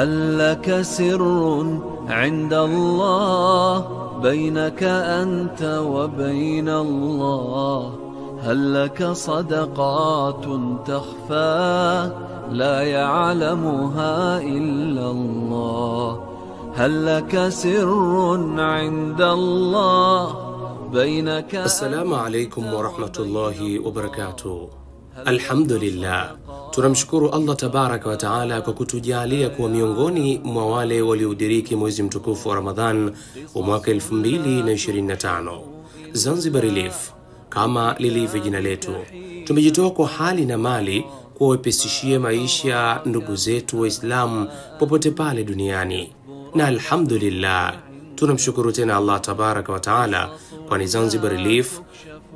هل لك سر عند الله بينك أنت وبين الله؟ هل لك صدقات تخفى لا يعلمها إلا الله؟ هل لك سر عند الله بينك السلام عليكم ورحمة الله وبركاته. Alhamdulillah, tunamshukuru Allah tabaraka wa taala kwa kutujalia kuwa miongoni mwa wale waliodiriki mwezi mtukufu wa Ramadhan wa mwaka 2025. Zanzibar Relief, kama lilivyo jina letu, tumejitoa kwa hali na mali kuwepesishia maisha ndugu zetu Waislamu popote pale duniani, na alhamdulillah tunamshukuru tena Allah tabaraka wa taala, kwani Zanzibar Relief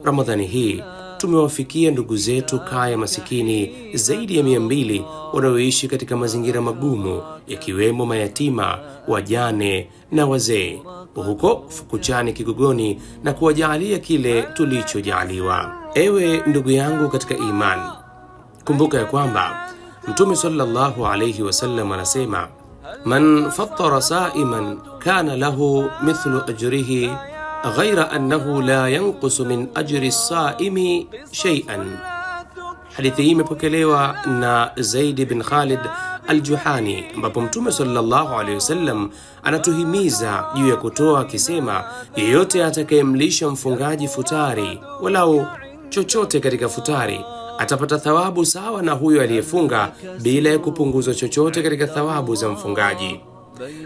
Ramadhani hii tumewafikia ndugu zetu kaya masikini zaidi ya 200 wanaoishi katika mazingira magumu, yakiwemo mayatima, wajane na wazee huko Fukuchani Kigogoni, na kuwajalia kile tulichojaaliwa. Ewe ndugu yangu katika imani, kumbuka ya kwamba Mtume sallallahu alayhi wasallam anasema, man fattara sa'iman kana lahu mithlu ajrihi غير أنه لا ينقص من أجر الصائم شيئا. Hadithi hii imepokelewa na Zaid bin Khalid al-Juhani, ambapo Mtume sallallahu alayhi wasallam anatuhimiza juu ya kutoa, akisema, yeyote atakayemlisha mfungaji futari walau chochote katika futari atapata thawabu sawa na huyo aliyefunga bila ya kupunguzwa chochote katika thawabu za mfungaji.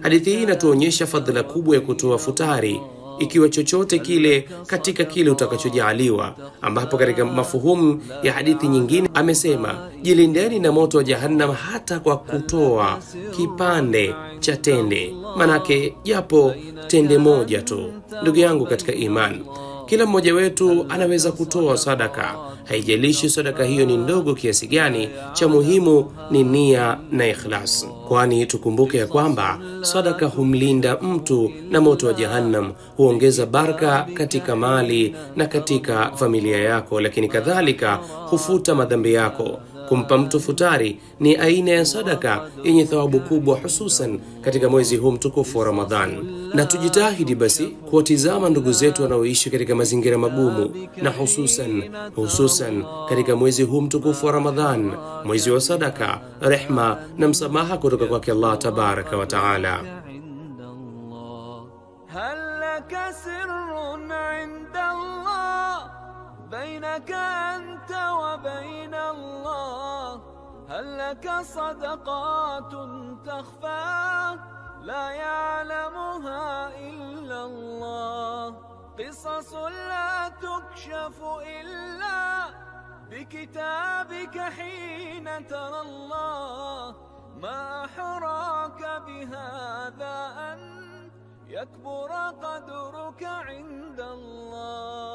Hadithi hii inatuonyesha fadhila kubwa ya kutoa futari, ikiwa chochote kile katika kile utakachojaaliwa, ambapo katika mafuhumu ya hadithi nyingine amesema, jilindeni na moto wa jahannam hata kwa kutoa kipande cha tende, manake japo tende moja tu. Ndugu yangu katika imani, kila mmoja wetu anaweza kutoa sadaka, haijalishi sadaka hiyo ni ndogo kiasi gani, cha muhimu ni nia na ikhlas. Kwani tukumbuke ya kwamba sadaka humlinda mtu na moto wa jahannam, huongeza baraka katika mali na katika familia yako, lakini kadhalika hufuta madhambi yako. Kumpa mtu futari ni aina ya sadaka yenye thawabu kubwa, hususan katika mwezi huu mtukufu wa Ramadhan. Na tujitahidi basi kuwatizama ndugu zetu wanaoishi katika mazingira magumu, na hususan katika mwezi huu mtukufu wa Ramadhan, mwezi wa sadaka, rehma na msamaha kutoka kwake Allah tabaraka wa taala. هل لك سر عند الله بينك أنت وبين الله؟ هل لك صدقات تخفى لا يعلمها إلا الله؟ قصص لا تكشف إلا بكتابك حين ترى الله. ما أحراك بهذا أن يكبر قدرك عند الله.